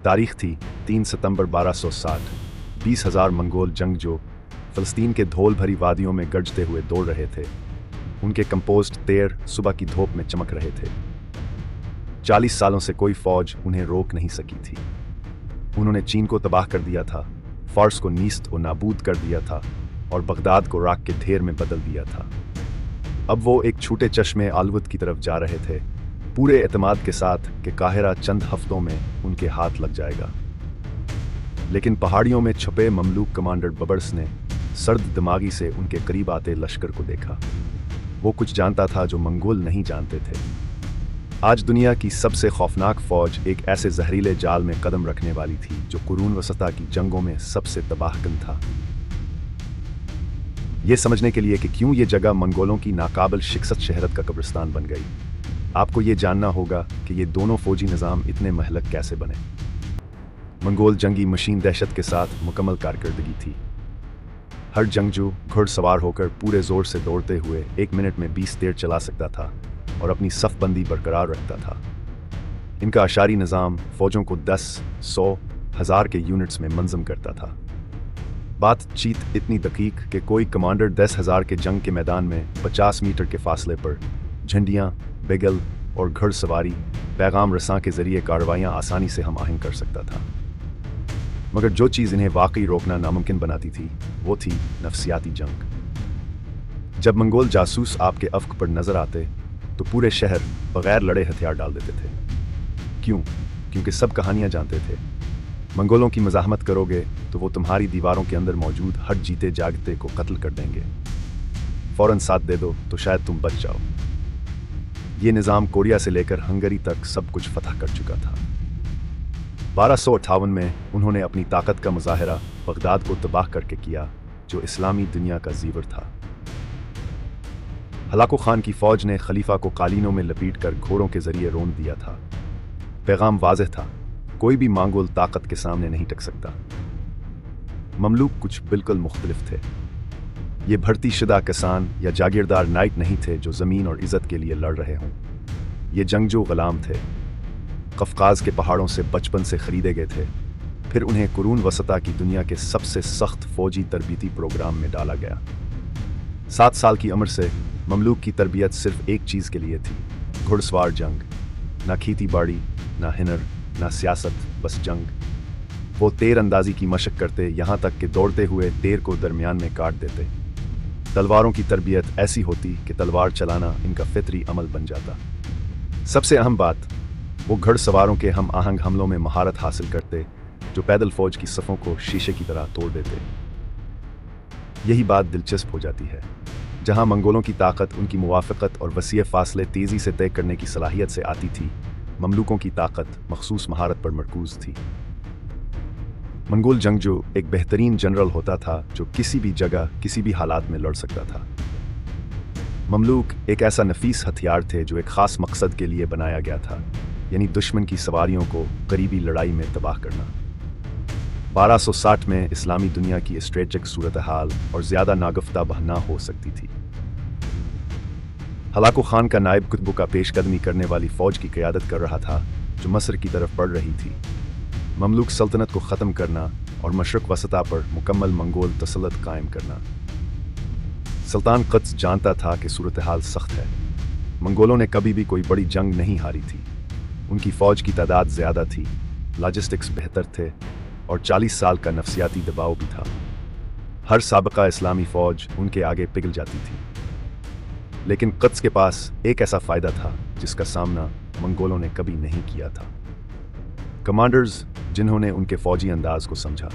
तारीख थी 3 सितंबर 1260। 20,000 मंगोल जंगजू फ़लस्तीन के धौल भरी वादियों में गरजते हुए दौड़ रहे थे। उनके कंपोस्ट तेर सुबह की धूप में चमक रहे थे। 40 सालों से कोई फौज उन्हें रोक नहीं सकी थी। उन्होंने चीन को तबाह कर दिया था, फारस को नीस्त और नाबूद कर दिया था और बगदाद को राख के ढेर में बदल दिया था। अब वो एक छूटे चश्मे आलवद की तरफ जा रहे थे, पूरे एतमाद के साथ कि काहिरा चंद हफ्तों में उनके हाथ लग जाएगा। लेकिन पहाड़ियों में छुपे ममलूक कमांडर बबर्स ने सर्द दिमागी से उनके करीब आते लश्कर को देखा। वो कुछ जानता था जो मंगोल नहीं जानते थे। आज दुनिया की सबसे खौफनाक फौज एक ऐसे जहरीले जाल में कदम रखने वाली थी जो कुरून वसता की जंगों में सबसे तबाहकुन था। ये समझने के लिए कि क्यों ये जगह मंगोलों की नाकाबिल शिकस्त शहरत का कब्रिस्तान बन गई, आपको ये जानना होगा कि ये दोनों फौजी निज़ाम इतने महलक कैसे बने। मंगोल जंगी मशीन दहशत के साथ मुकम्मल कारकर्दगी थी। हर जंगजू घुड़सवार होकर पूरे जोर से दौड़ते हुए 1 मिनट में 20 तीर चला सकता था और अपनी सफ़बंदी बरकरार रखता था। इनका अशारी निज़ाम फ़ौजों को 10, 100, 1000 के यूनिट्स में मंजम करता था। बातचीत इतनी दकीक कि कोई कमांडर 10,000 के जंग के मैदान में 50 मीटर के फासले पर झंडियाँ, बेगल और घुड़सवारी पैगाम रसां के जरिए कार्रवाइयाँ आसानी से हम आहंग कर सकता था। मगर जो चीज़ इन्हें वाकई रोकना नामुमकिन बनाती थी वो थी नफसियाती जंग। जब मंगोल जासूस आपके अफ्क पर नजर आते तो पूरे शहर बगैर लड़े हथियार डाल देते थे। क्यों? क्योंकि सब कहानियां जानते थे, मंगोलों की मज़ाहमत करोगे तो वो तुम्हारी दीवारों के अंदर मौजूद हर जीते जागते को कत्ल कर देंगे। फौरन साथ दे दो तो शायद तुम बच जाओ। ये निज़ाम कोरिया से लेकर हंगरी तक सब कुछ फतह कर चुका था। 1258 में उन्होंने अपनी ताकत का मुजाहरा बगदाद को तबाह करके किया, जो इस्लामी दुनिया का ज़ीवर था। हलाको खान की फौज ने खलीफा को कालीनों में लपेटकर घोड़ों के जरिए रोंद दिया था। पैगाम वाज़ेह था, कोई भी मंगोल ताकत के सामने नहीं टक सकता। ममलूक कुछ बिल्कुल मुख्तलिफ थे। ये भर्ती शुदा किसान या जागीरदार नाइट नहीं थे जो ज़मीन और इज़्ज़त के लिए लड़ रहे हों। ये जंगजू ग़ुलाम थे, कफ़काज़ के पहाड़ों से बचपन से ख़रीदे गए थे। फिर उन्हें कुरून वसता की दुनिया के सबसे सख्त फ़ौजी तरबीती प्रोग्राम में डाला गया। 7 साल की उम्र से ममलूक की तरबियत सिर्फ एक चीज़ के लिए थी, घुड़सवार जंग। ना खेती बाड़ी, ना हिनर, ना सियासत, बस जंग। वो तीर अंदाजी की मशक करते, यहाँ तक कि दौड़ते हुए तीर को दरमियान में काट देते। तलवारों की तरबियत ऐसी होती कि तलवार चलाना इनका फितरी अमल बन जाता। सबसे अहम बात, वो घुड़सवारों के हम आहंग हमलों में महारत हासिल करते जो पैदल फौज की सफ़ों को शीशे की तरह तोड़ देते। यही बात दिलचस्प हो जाती है, जहाँ मंगोलों की ताकत उनकी मुवाफ़क़त और वसीअ फ़ासले तेज़ी से तय करने की सलाहियत से आती थी, ममलूकों की ताकत मखसूस महारत पर मरकूज़ थी। मंगोल जंगजू एक बेहतरीन जनरल होता था जो किसी भी जगह किसी भी हालात में लड़ सकता था। ममलूक एक ऐसा नफीस हथियार थे जो एक ख़ास मकसद के लिए बनाया गया था, यानी दुश्मन की सवारियों को करीबी लड़ाई में तबाह करना। 1260 में इस्लामी दुनिया की स्ट्रेटजिक सूरत हाल और ज़्यादा नागफ्ता बहना हो सकती थी। हलाको खान का नायब कुतुब का पेशकदमी करने वाली फ़ौज की क़यादत कर रहा था जो मस्र की तरफ बढ़ रही थी। ममलूक सल्तनत को ख़त्म करना और मशरक़ वसता पर मुकम्मल मंगोल तसल्लुत कायम करना। सुल्तान क़ुद्स जानता था कि सूरत हाल सख्त है। मंगोलों ने कभी भी कोई बड़ी जंग नहीं हारी थी। उनकी फ़ौज की तादाद ज़्यादा थी, लॉजिस्टिक्स बेहतर थे और 40 साल का नफसियाती दबाव भी था। हर साबिक़ा इस्लामी फ़ौज उनके आगे पिघल जाती थी। लेकिन क़ुद्स के पास एक ऐसा फ़ायदा था जिसका सामना मंगोलों ने कभी नहीं किया था। कमांडर्स जिन्होंने उनके फ़ौजी अंदाज को समझा।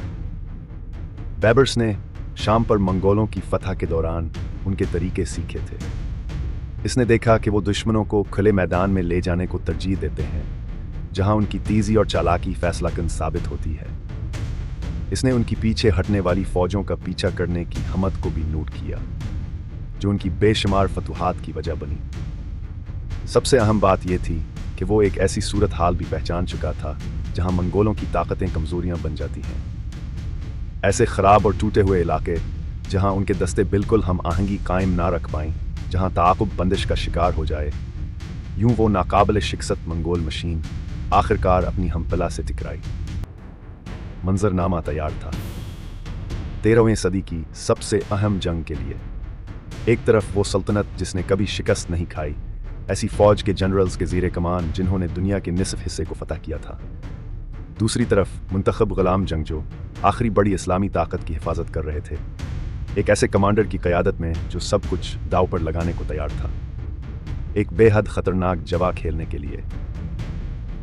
बैबर्स ने शाम पर मंगोलों की फतह के दौरान उनके तरीके सीखे थे। इसने देखा कि वो दुश्मनों को खुले मैदान में ले जाने को तरजीह देते हैं, जहां उनकी तेज़ी और चालाकी फैसलाकुन साबित होती है। इसने उनकी पीछे हटने वाली फ़ौजों का पीछा करने की हिम्मत को भी नोट किया, जो उनकी बेशुमार फतूहात की वजह बनी। सबसे अहम बात यह थी कि वो एक ऐसी सूरत हाल भी पहचान चुका था जहां मंगोलों की ताकतें कमज़ोरियां बन जाती हैं। ऐसे ख़राब और टूटे हुए इलाके जहां उनके दस्ते बिल्कुल हम आहंगी कायम ना रख पाएं, जहां ताक़ुब बंदिश का शिकार हो जाए, यूं वो नाकाबिल शिकस्त मंगोल मशीन आखिरकार अपनी हमपला से टकराई। मंजरनामा तैयार था 13वीं सदी की सबसे अहम जंग के लिए। एक तरफ वो सल्तनत जिसने कभी शिकस्त नहीं खाई, ऐसी फौज के जनरल्स के ज़ीरे कमान जिन्होंने दुनिया के निसफ हिस्से को फतह किया था। दूसरी तरफ मुंतखब गुलाम जंगजू आखिरी बड़ी इस्लामी ताकत की हिफाजत कर रहे थे, एक ऐसे कमांडर की क़यादत में जो सब कुछ दाव पर लगाने को तैयार था, एक बेहद ख़तरनाक जवा खेलने के लिए।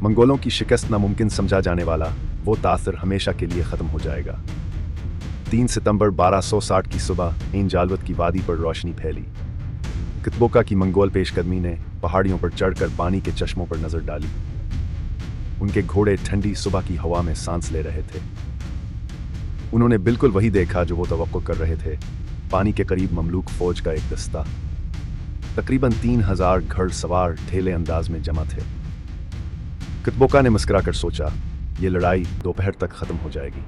मंगोलों की शिकस्त नामुमकिन समझा जाने वाला वो तासर हमेशा के लिए ख़त्म हो जाएगा। 3 सितंबर 1260 की सुबह इन जालवत की वादी पर रोशनी फैली। कितबोका की मंगोल पेशकदमी ने पहाड़ियों पर चढ़कर पानी के चश्मों पर नज़र डाली। उनके घोड़े ठंडी सुबह की हवा में सांस ले रहे थे। उन्होंने बिल्कुल वही देखा जो वो तवक्को कर रहे थे, पानी के करीब ममलूक फौज का एक दस्ता। तकरीबन 3000 घड़सवार ढेले अंदाज में जमा थे। कितबोका ने मुस्कुराकर सोचा, ये लड़ाई दोपहर तक ख़त्म हो जाएगी।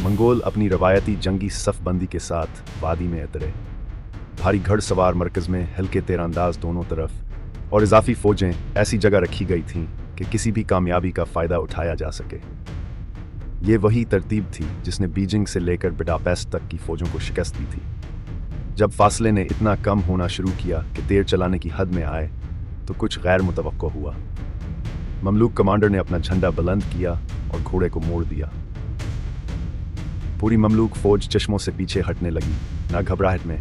मंगोल अपनी रवायती जंगी सफ़बंदी के साथ वादी में उतरे। भारी घड़सवार मरकज़ में हल्के तीरंदाज दोनों तरफ, और इजाफी फ़ौजें ऐसी जगह रखी गई थीं कि किसी भी कामयाबी का फ़ायदा उठाया जा सके। ये वही तरतीब थी जिसने बीजिंग से लेकर बुडापेस्ट तक की फ़ौजों को शिकस्त दी थी। जब फासले ने इतना कम होना शुरू किया कि तीर चलाने की हद में आए, तो कुछ गैर मुतवक्को हुआ। ममलूक कमांडर ने अपना झंडा बुलंद किया और घोड़े को मोड़ दिया। पूरी ममलूक फौज चश्मों से पीछे हटने लगी, ना घबराहट में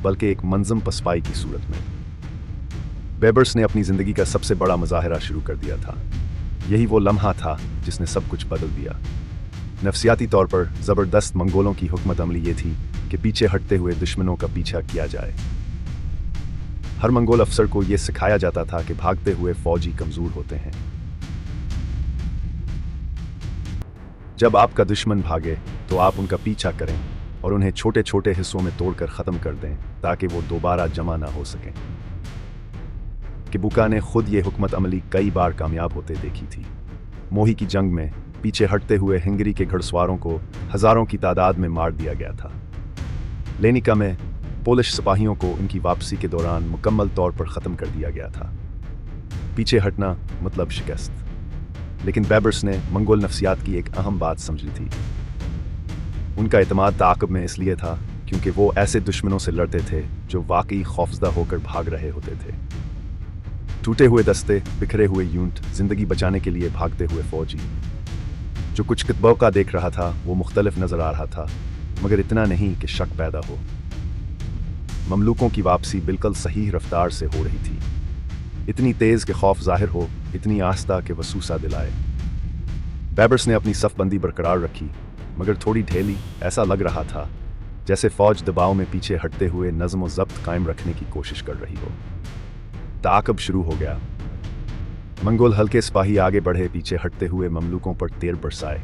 बल्कि एक मंजम पसपाई की सूरत में। बेबर्स ने अपनी जिंदगी का सबसे बड़ा मुजाहरा शुरू कर दिया था। यही वो लम्हा था जिसने सब कुछ बदल दिया। नफसियाती तौर पर ज़बरदस्त मंगोलों की हुकमत अमली ये थी कि पीछे हटते हुए दुश्मनों का पीछा किया जाए। हर मंगोल अफसर को यह सिखाया जाता था कि भागते हुए फौजी कमज़ोर होते हैं। जब आपका दुश्मन भागे तो आप उनका पीछा करें और उन्हें छोटे छोटे हिस्सों में तोड़कर ख़त्म कर दें ताकि वो दोबारा जमा ना हो सकें। किबुका ने खुद ये हुकमत अमली कई बार कामयाब होते देखी थी। मोही की जंग में पीछे हटते हुए हंगरी के घड़सवारों को हज़ारों की तादाद में मार दिया गया था। लेनिका में पोलिश सिपाहियों को उनकी वापसी के दौरान मुकम्मल तौर पर ख़त्म कर दिया गया था। पीछे हटना मतलब शिकस्त। लेकिन बेबर्स ने मंगोल नफ्सियात की एक अहम बात समझ ली थी। उनका एतमाद ताक़ब में इसलिए था क्योंकि वो ऐसे दुश्मनों से लड़ते थे जो वाकई खौफजदा होकर भाग रहे होते थे। टूटे हुए दस्ते, बिखरे हुए यूनिट, जिंदगी बचाने के लिए भागते हुए फौजी। जो कुछ कितबोका देख रहा था वो मुख्तलिफ नज़र आ रहा था, मगर इतना नहीं कि शक पैदा हो। ममलूकों की वापसी बिल्कुल सही रफ्तार से हो रही थी, इतनी तेज़ कि खौफ जाहिर हो, इतनी आस्था के वसूसा दिलाए। बेबर्स ने अपनी सफ़बंदी बरकरार रखी, मगर थोड़ी ढेली। ऐसा लग रहा था जैसे फ़ौज दबाव में पीछे हटते हुए नज़्म व ज़ब्त कायम रखने की कोशिश कर रही हो। ताक़ब शुरू हो गया। मंगोल हल्के सिपाही आगे बढ़े, पीछे हटते हुए ममलूकों पर तीर बरसाए।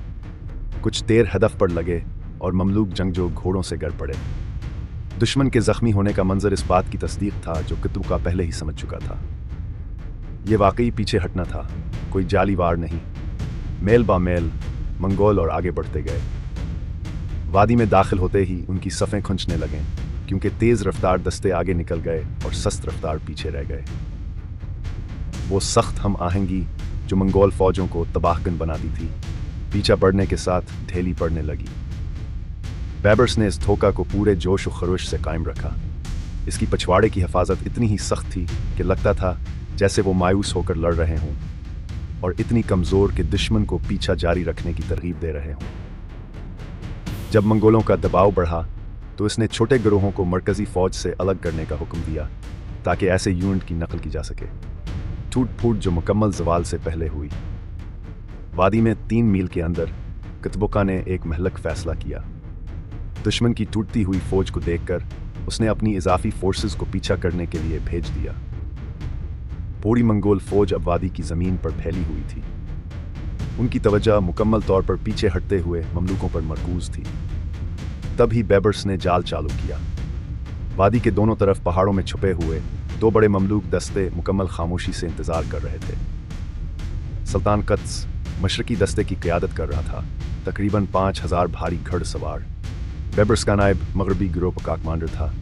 कुछ तीर हदफ पर लगे और ममलूक जंगजू घोड़ों से गिर पड़े। दुश्मन के ज़ख्मी होने का मंजर इस बात की तस्दीक था जो कितबुका पहले ही समझ चुका था। ये वाकई पीछे हटना था, कोई जाली वार नहीं। मेल बा मेल मंगोल और आगे बढ़ते गए। वादी में दाखिल होते ही उनकी सफ़ें खुंचने लगें, क्योंकि तेज़ रफ्तार दस्ते आगे निकल गए और सस्त रफ्तार पीछे रह गए। वो सख्त हम आहंगी जो मंगोल फ़ौजों को तबाहकुन बनाती थी, पीछा बढ़ने के साथ ढेली पड़ने लगी। बेबर्स ने इस धोखा को पूरे जोश व खरोश से कायम रखा। इसकी पछवाड़े की हिफाजत इतनी ही सख्त थी कि लगता था जैसे वो मायूस होकर लड़ रहे हों, और इतनी कमज़ोर कि दुश्मन को पीछा जारी रखने की तरगीब दे रहे हों। जब मंगोलों का दबाव बढ़ा तो इसने छोटे गिरोहों को मरकज़ी फ़ौज से अलग करने का हुक्म दिया ताकि ऐसे यूनिट की नकल की जा सके। टूट फूट जो मुकम्मल ज़वाल से पहले हुई। वादी में 3 मील के अंदर कितबुका ने एक महलक फ़ैसला किया। दुश्मन की टूटती हुई फ़ौज को देखकर उसने अपनी इजाफी फोर्सेस को पीछा करने के लिए भेज दिया। पूरी मंगोल फ़ौज अब वादी की ज़मीन पर फैली हुई थी। उनकी तवज्जो मुकम्मल तौर पर पीछे हटते हुए ममलूकों पर मरकूज़ थी। तभी बेबर्स ने जाल चालू किया। वादी के दोनों तरफ पहाड़ों में छुपे हुए 2 बड़े ममलूक दस्ते मुकम्मल खामोशी से इंतज़ार कर रहे थे। सुल्तान कत्स मशरकी दस्ते की क़यादत कर रहा था, तकरीबन 5000 भारी घड़सवार। बेबर्स का नायब मगरबी गिरोह का कमांडर था,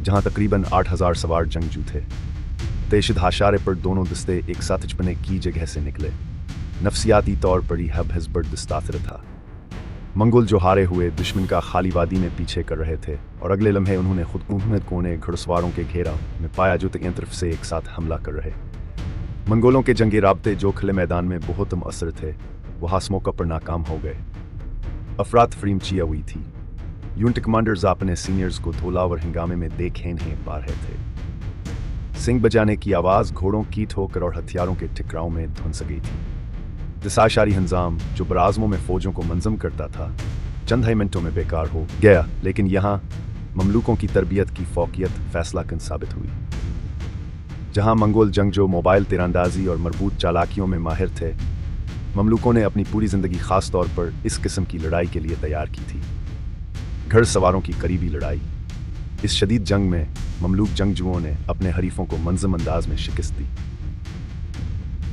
जहां तकरीबन 8000 सवार जंगजू थे। तेशिद हाशारे पर दोनों दस्ते एक साथ छुपने की जगह से निकले। नफसियाती तौर पर यह हिज़्ब दस्ताथिर था। मंगोल जो हारे हुए दुश्मन का खाली वादी में पीछे कर रहे थे और अगले लम्हे उन्होंने खुद कोने घुड़सवारों के घेरा में पाया जो तीन तरफ से एक साथ हमला कर रहे। मंगोलों के जंगी राब्ते जो खुले मैदान में बहुत मुअस्सर थे वो हास मौका पर नाकाम हो गए। अफरात फरीम चिया हुई थी। यूनिट कमांडर्स अपने सीनियर्स को धोला और हंगामे में देखे नहीं पा रहे थे। सिंह बजाने की आवाज़ घोड़ों की ठोकर और हथियारों के टकराव में धुंस गई थी। दिसाशारी हंजाम जो बराज़मों में फौजों को मंजम करता था चंद ही मिनटों में बेकार हो गया, लेकिन यहाँ ममलूकों की तरबियत की फौकियत फैसलाकुन साबित हुई। जहाँ मंगोल जंगजो मोबाइल तीरंदाजी और मरबूत चालाकियों में माहिर थे, ममलूकों ने अपनी पूरी ज़िंदगी ख़ास तौर पर इस किस्म की लड़ाई के लिए तैयार की थी। घर सवारों की करीबी लड़ाई। इस शदीद जंग में ममलूक जंगजुओं ने अपने हरीफों को मंजम अंदाज में शिकस्त दी।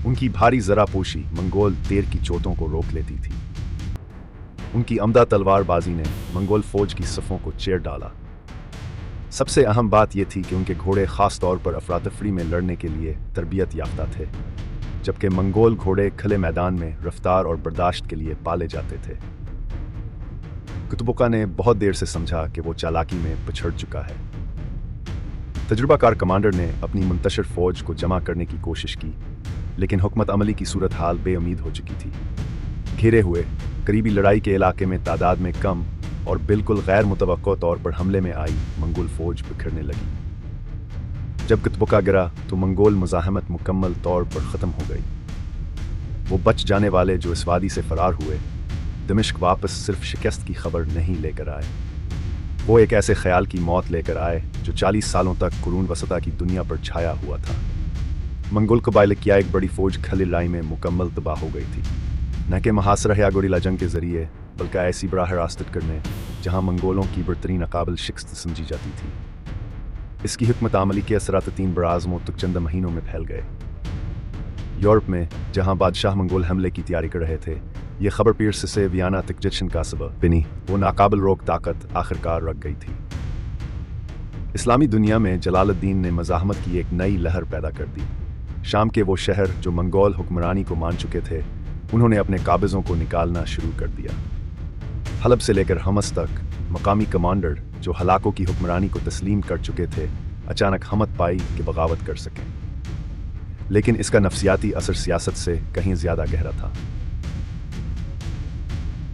उनकी भारी ज़रापोशी मंगोल तीर की चोटों को रोक लेती थी। उनकी अमदा तलवारबाजी ने मंगोल फौज की सफ़ों को चीर डाला। सबसे अहम बात यह थी कि उनके घोड़े ख़ास तौर पर अफरातफरी में लड़ने के लिए तरबियत याफ्ता थे, जबकि मंगोल घोड़े खुले मैदान में रफ्तार और बर्दाश्त के लिए पाले जाते थे। कुतुबुका ने बहुत देर से समझा कि वो चालाकी में पिछड़ चुका है। तजुर्बाकार कमांडर ने अपनी मुंतशिर फौज को जमा करने की कोशिश की, लेकिन हुकमत अमली की सूरत हाल बेउम्मीद हो चुकी थी। घिरे हुए करीबी लड़ाई के इलाके में तादाद में कम और बिल्कुल गैर मुतवक्को तौर पर हमले में आई मंगोल फौज बिखरने लगी। जब कुतुबुका गिरा तो मंगोल मुज़ाहमत मुकम्मल तौर पर ख़त्म हो गई। वो बच जाने वाले जो इस वादी से फरार हुए दमिश्क वापस सिर्फ शिकस्त की खबर नहीं लेकर आए, वो एक ऐसे ख्याल की मौत लेकर आए जो 40 सालों तक कुरून वसता की दुनिया पर छाया हुआ था। मंगोल कबाइल की एक बड़ी फौज खली लड़ाई में मुकम्मल तबाह हो गई थी, न कि महासरा या गोरिल्ला जंग के जरिए, बल्कि ऐसी बराह रास्त करने जहां मंगोलों की बरतरीन नाकाबिल शिकस्त समझी जाती थी। इसकी हिकमत अमली के असरात 3 बराज़मों तक चंद महीनों में फैल गए। यूरोप में जहां बादशाह मंगोल हमले की तैयारी कर रहे थे, ये खबर पीर्स से वियना तक जश्न का सबब बनी। वो नाकाबिल रोक ताकत आखिरकार रख गई थी। इस्लामी दुनिया में जलालुद्दीन ने मज़ाहमत की एक नई लहर पैदा कर दी। शाम के वो शहर जो मंगोल हुक्मरानी को मान चुके थे, उन्होंने अपने काबिज़ों को निकालना शुरू कर दिया। हलब से लेकर हमस तक मकामी कमांडर जो हलाकों की हुक्मरानी को तस्लीम कर चुके थे, अचानक हमत पाई कि बगावत कर सकें। लेकिन इसका नफ्सियाती असर सियासत से कहीं ज़्यादा गहरा था।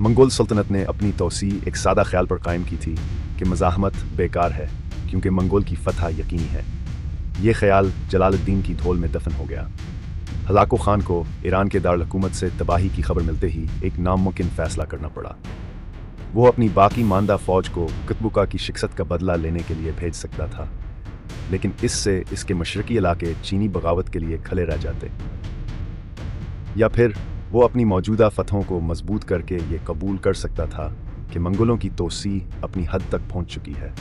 मंगोल सल्तनत ने अपनी तोसी एक सादा ख्याल पर कायम की थी कि मज़ाहमत बेकार है क्योंकि मंगोल की फतह यकीनी है। ये ख्याल जलालुद्दीन की धौल में दफन हो गया। हलाको खान को ईरान के दारुल हुकूमत से तबाही की खबर मिलते ही एक नामुमकिन फैसला करना पड़ा। वो अपनी बाकी मानदा फौज को कुतुबुका की शिकस्त का बदला लेने के लिए भेज सकता था, लेकिन इससे इसके मशरकी इलाके चीनी बगावत के लिए खले रह जाते, या फिर वो अपनी मौजूदा फतहों को मजबूत करके ये कबूल कर सकता था कि मंगोलों की तोसी अपनी हद तक पहुंच चुकी है।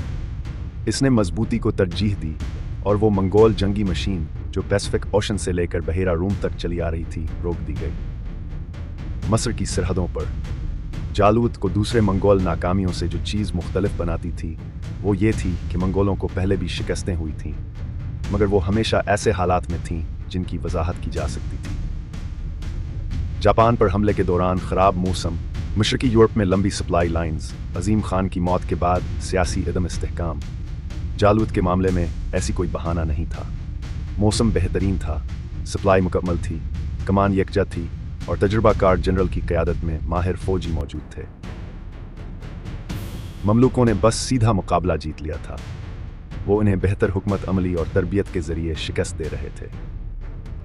इसने मजबूती को तरजीह दी और वो मंगोल जंगी मशीन जो पैसिफिक ओशन से लेकर बहेरा रूम तक चली आ रही थी रोक दी गई। मस्र की सरहदों पर जालूत को दूसरे मंगोल नाकामियों से जो चीज़ मुख्तलिफ बनाती थी वो ये थी कि मंगोलों को पहले भी शिकस्तें हुई थीं, मगर वो हमेशा ऐसे हालात में थीं जिनकी वजाहत की जा सकती थी। जापान पर हमले के दौरान ख़राब मौसम, मशरकी यूरोप में लंबी सप्लाई लाइंस, अजीम खान की मौत के बाद सियासी अदम इस्तेहकाम। जालूत के मामले में ऐसी कोई बहाना नहीं था। मौसम बेहतरीन था, सप्लाई मुकम्मल थी, कमान यकजा थी और तजुर्बाकार जनरल की क़यादत में माहिर फौजी मौजूद थे। ममलूकों ने बस सीधा मुकाबला जीत लिया था। वो इन्हें बेहतर हुकमत अमली और तरबियत के ज़रिए शिकस्त दे रहे थे।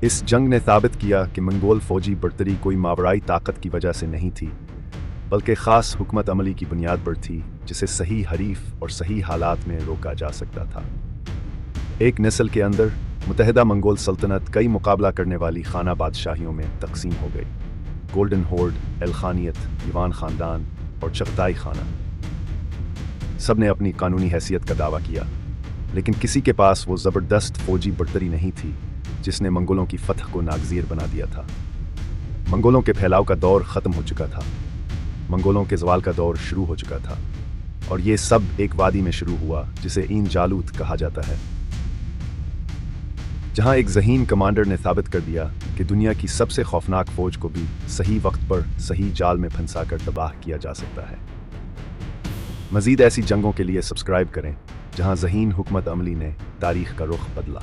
इस जंग ने साबित किया कि मंगोल फौजी बरतरी कोई मावराई ताकत की वजह से नहीं थी, बल्कि ख़ास हुकमत अमली की बुनियाद पर थी जिसे सही हरीफ और सही हालात में रोका जा सकता था। एक नस्ल के अंदर मुत्तहिदा मंगोल सल्तनत कई मुकाबला करने वाली खाना बादशाहियों में तकसीम हो गई। गोल्डन होर्ड, एलखानियत, ईवान ख़ानदान और चगताई खाना, सब ने अपनी कानूनी हैसियत का दावा किया, लेकिन किसी के पास वो ज़बरदस्त फौजी बरतरी नहीं थी जिसने मंगोलों की फतह को नागज़ीर बना दिया था। मंगोलों के फैलाव का दौर ख़त्म हो चुका था, मंगोलों के ज़वाल का दौर शुरू हो चुका था, और ये सब एक वादी में शुरू हुआ जिसे ईन जालूत कहा जाता है, जहां एक ज़हीन कमांडर ने साबित कर दिया कि दुनिया की सबसे खौफनाक फौज को भी सही वक्त पर सही जाल में फंसाकर तबाह किया जा सकता है। मज़ीद ऐसी जंगों के लिए सब्सक्राइब करें जहां ज़हीन हुकूमत अमली ने तारीख का रुख बदला।